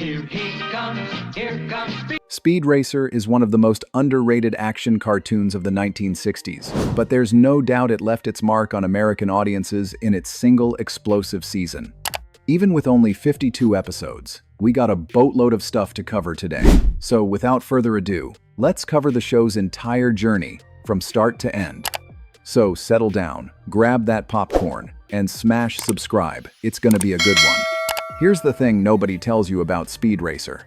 Here he comes, here comes Speed. Speed Racer is one of the most underrated action cartoons of the 1960s, but there's no doubt it left its mark on American audiences in its single explosive season. Even with only 52 episodes, we got a boatload of stuff to cover today. So without further ado, let's cover the show's entire journey from start to end. So settle down, grab that popcorn, and smash subscribe. It's gonna be a good one. Here's the thing nobody tells you about Speed Racer.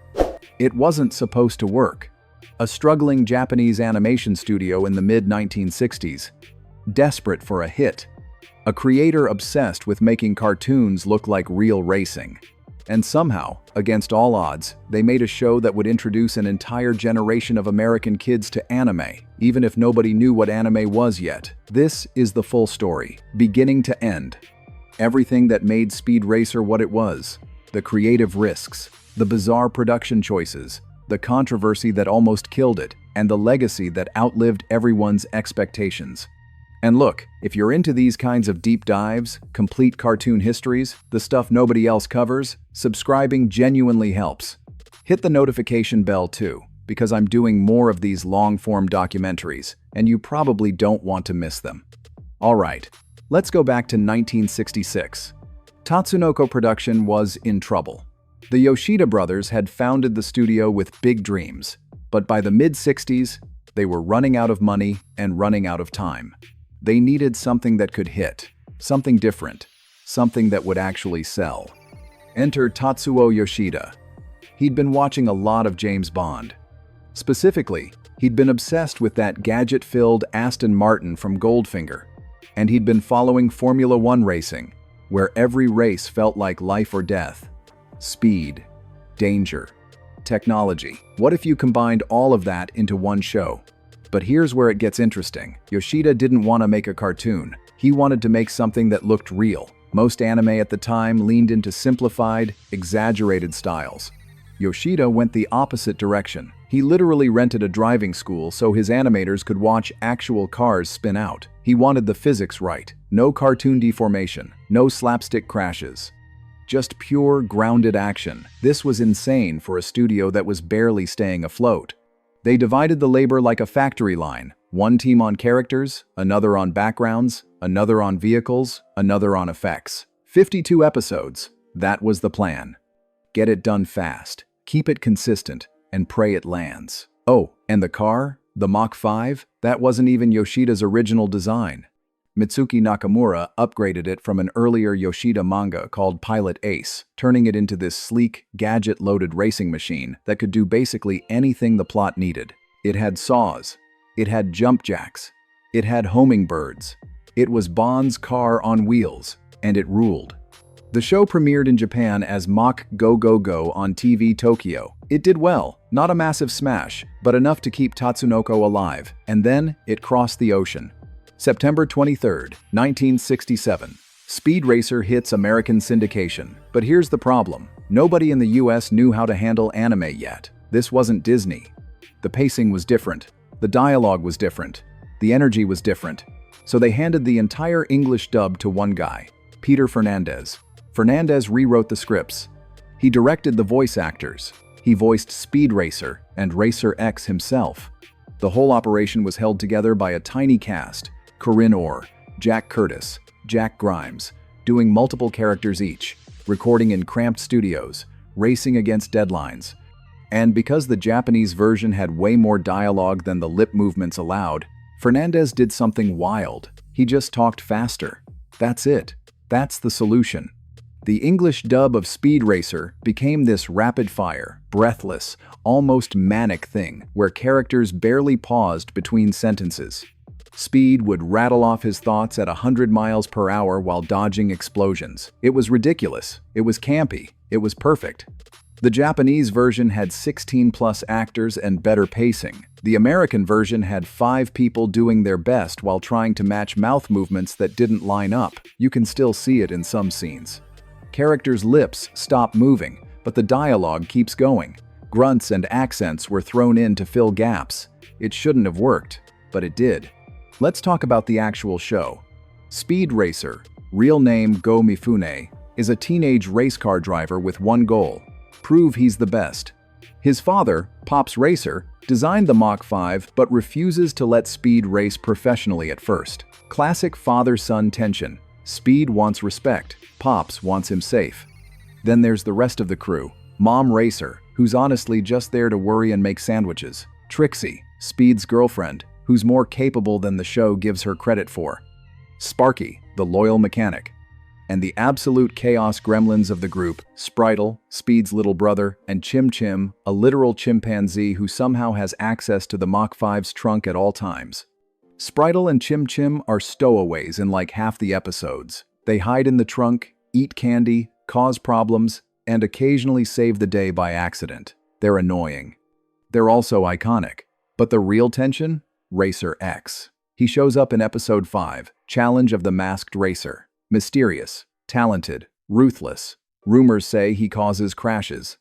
It wasn't supposed to work. A struggling Japanese animation studio in the mid-1960s, desperate for a hit. A creator obsessed with making cartoons look like real racing. And somehow, against all odds, they made a show that would introduce an entire generation of American kids to anime, even if nobody knew what anime was yet. This is the full story, beginning to end. Everything that made Speed Racer what it was. The creative risks, the bizarre production choices, the controversy that almost killed it, and the legacy that outlived everyone's expectations. And look, if you're into these kinds of deep dives, complete cartoon histories, the stuff nobody else covers, subscribing genuinely helps. Hit the notification bell too, because I'm doing more of these long-form documentaries, and you probably don't want to miss them. Alright, let's go back to 1966. Tatsunoko Production was in trouble. The Yoshida brothers had founded the studio with big dreams, but by the mid-60s, they were running out of money and running out of time. They needed something that could hit, something different, something that would actually sell. Enter Tatsuo Yoshida. He'd been watching a lot of James Bond. Specifically, he'd been obsessed with that gadget-filled Aston Martin from Goldfinger, and he'd been following Formula One racing, where every race felt like life or death. Speed, danger, technology. What if you combined all of that into one show? But here's where it gets interesting. Yoshida didn't want to make a cartoon. He wanted to make something that looked real. Most anime at the time leaned into simplified, exaggerated styles. Yoshida went the opposite direction. He literally rented a driving school so his animators could watch actual cars spin out. He wanted the physics right. No cartoon deformation, no slapstick crashes. Just pure, grounded action. This was insane for a studio that was barely staying afloat. They divided the labor like a factory line. One team on characters, another on backgrounds, another on vehicles, another on effects. 52 episodes. That was the plan. Get it done fast, keep it consistent, and pray it lands. Oh, and the car? The Mach 5? That wasn't even Yoshida's original design. Mitsuki Nakamura upgraded it from an earlier Yoshida manga called Pilot Ace, turning it into this sleek, gadget-loaded racing machine that could do basically anything the plot needed. It had saws. It had jump jacks. It had homing birds. It was Bond's car on wheels, and it ruled. The show premiered in Japan as Mach Go Go Go on TV Tokyo. It did well, not a massive smash, but enough to keep Tatsunoko alive, and then it crossed the ocean. September 23, 1967. Speed Racer hits American syndication. But here's the problem. Nobody in the US knew how to handle anime yet. This wasn't Disney. The pacing was different. The dialogue was different. The energy was different. So they handed the entire English dub to one guy, Peter Fernandez. Fernandez rewrote the scripts. He directed the voice actors. He voiced Speed Racer and Racer X himself. The whole operation was held together by a tiny cast. Corinne Orr, Jack Curtis, Jack Grimes, doing multiple characters each, recording in cramped studios, racing against deadlines. And because the Japanese version had way more dialogue than the lip movements allowed, Fernandez did something wild. He just talked faster. That's it. That's the solution. The English dub of Speed Racer became this rapid-fire, breathless, almost manic thing where characters barely paused between sentences. Speed would rattle off his thoughts at 100 miles per hour while dodging explosions. It was ridiculous. It was campy. It was perfect. The Japanese version had 16+ actors and better pacing. The American version had 5 people doing their best while trying to match mouth movements that didn't line up. You can still see it in some scenes. Characters' lips stop moving, but the dialogue keeps going. Grunts and accents were thrown in to fill gaps. It shouldn't have worked, but it did. Let's talk about the actual show. Speed Racer, real name Go Mifune, is a teenage race car driver with one goal: prove he's the best. His father, Pops Racer, designed the Mach 5 but refuses to let Speed race professionally at first. Classic father-son tension. Speed wants respect, Pops wants him safe. Then there's the rest of the crew. Mom Racer, who's honestly just there to worry and make sandwiches. Trixie, Speed's girlfriend, who's more capable than the show gives her credit for. Sparky, the loyal mechanic. And the absolute chaos gremlins of the group, Spritle, Speed's little brother, and Chim Chim, a literal chimpanzee who somehow has access to the Mach 5's trunk at all times. Spritle and Chim Chim are stowaways in like half the episodes. They hide in the trunk, eat candy, cause problems, and occasionally save the day by accident. They're annoying. They're also iconic. But the real tension? Racer X. He shows up in episode 5, Challenge of the Masked Racer. Mysterious, talented, ruthless. Rumors say he causes crashes.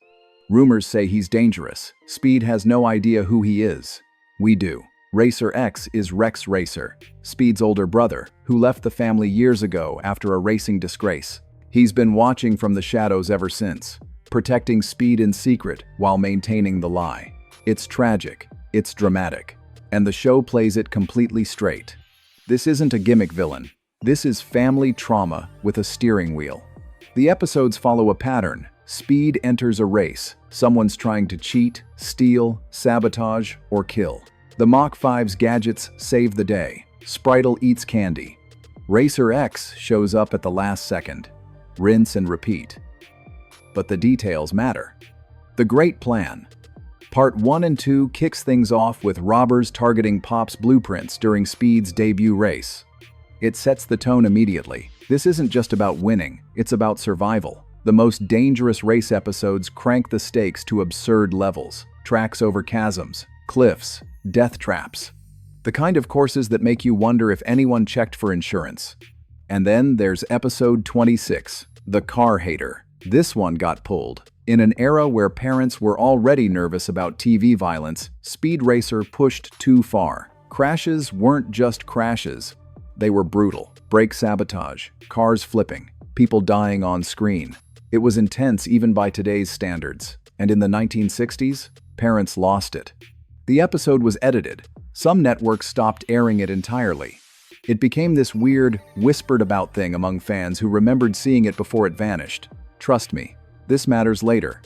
Rumors say he's dangerous. Speed has no idea who he is. We do. Racer X is Rex Racer, Speed's older brother, who left the family years ago after a racing disgrace. He's been watching from the shadows ever since, protecting Speed in secret while maintaining the lie. It's tragic, it's dramatic, and the show plays it completely straight. This isn't a gimmick villain. This is family trauma with a steering wheel. The episodes follow a pattern. Speed enters a race. Someone's trying to cheat, steal, sabotage, or kill. The Mach 5's gadgets save the day. Spritle eats candy. Racer X shows up at the last second. Rinse and repeat. But the details matter. The Great Plan. Part 1 and 2 kicks things off with robbers targeting Pop's blueprints during Speed's debut race. It sets the tone immediately. This isn't just about winning, it's about survival. The most dangerous race episodes crank the stakes to absurd levels. Tracks over chasms, cliffs, death traps. The kind of courses that make you wonder if anyone checked for insurance. And then there's episode 26, The Car Hater. This one got pulled. In an era where parents were already nervous about TV violence, Speed Racer pushed too far. Crashes weren't just crashes. They were brutal. Brake sabotage, cars flipping, people dying on screen. It was intense even by today's standards. And in the 1960s, parents lost it. The episode was edited. Some networks stopped airing it entirely. It became this weird, whispered-about thing among fans who remembered seeing it before it vanished. Trust me, this matters later.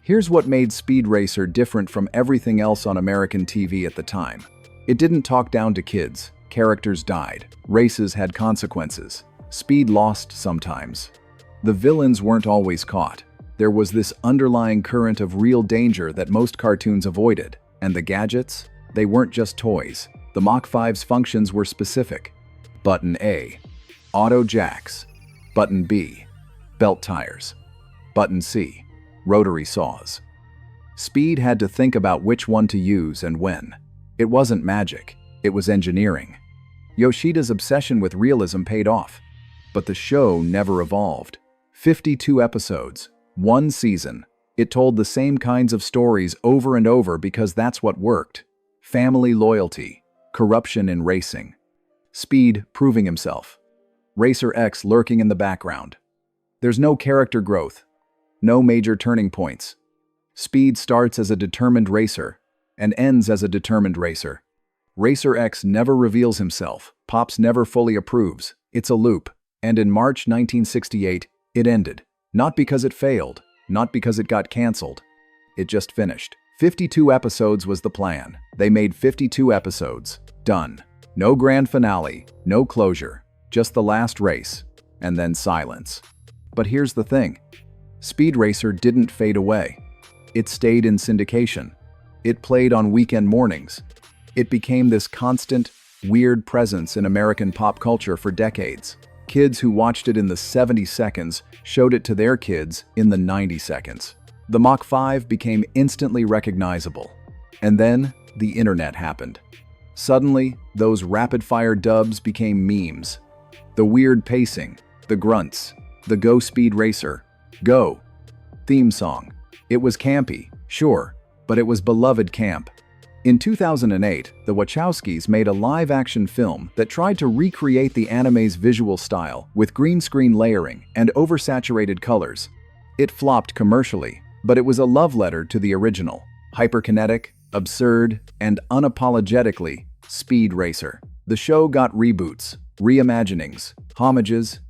Here's what made Speed Racer different from everything else on American TV at the time. It didn't talk down to kids. Characters died. Races had consequences. Speed lost sometimes. The villains weren't always caught. There was this underlying current of real danger that most cartoons avoided. And the gadgets? They weren't just toys. The Mach 5's functions were specific. Button A, auto jacks. Button B, belt tires. Button C, rotary saws. Speed had to think about which one to use and when. It wasn't magic, it was engineering. Yoshida's obsession with realism paid off, but the show never evolved. 52 episodes, one season. It told the same kinds of stories over and over because that's what worked. Family loyalty, corruption in racing. Speed proving himself. Racer X lurking in the background. There's no character growth, no major turning points. Speed starts as a determined racer and ends as a determined racer. Racer X never reveals himself. Pops never fully approves. It's a loop. And in March 1968, it ended. Not because it failed, not because it got canceled. It just finished. 52 episodes was the plan. They made 52 episodes. Done. No grand finale, no closure, just the last race, and then silence. But here's the thing. Speed Racer didn't fade away. It stayed in syndication. It played on weekend mornings. It became this constant, weird presence in American pop culture for decades. Kids who watched it in the 70 seconds showed it to their kids in the 90 seconds. The Mach 5 became instantly recognizable. And then the internet happened. Suddenly, those rapid-fire dubs became memes. The weird pacing, the grunts, the Go Speed Racer, Go theme song. It was campy, sure, but it was beloved camp. In 2008, the Wachowskis made a live-action film that tried to recreate the anime's visual style with green screen layering and oversaturated colors. It flopped commercially, But it was a love letter to the original, hyperkinetic, absurd, and unapologetically Speed Racer. The show got reboots, reimaginings, homages,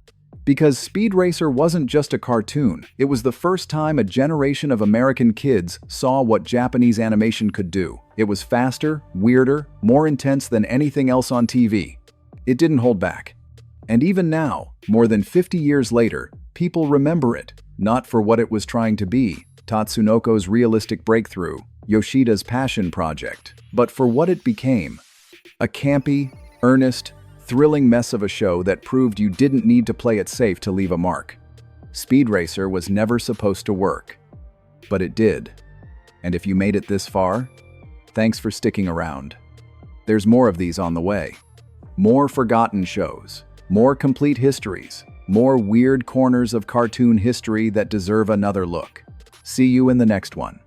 because Speed Racer wasn't just a cartoon, it was the first time a generation of American kids saw what Japanese animation could do. It was faster, weirder, more intense than anything else on TV. It didn't hold back. And even now, more than 50 years later, people remember it, not for what it was trying to be, Tatsunoko's realistic breakthrough, Yoshida's passion project, but for what it became. A campy, earnest, thrilling mess of a show that proved you didn't need to play it safe to leave a mark. Speed Racer was never supposed to work, but it did. And if you made it this far, thanks for sticking around. There's more of these on the way. More forgotten shows, more complete histories, more weird corners of cartoon history that deserve another look. See you in the next one.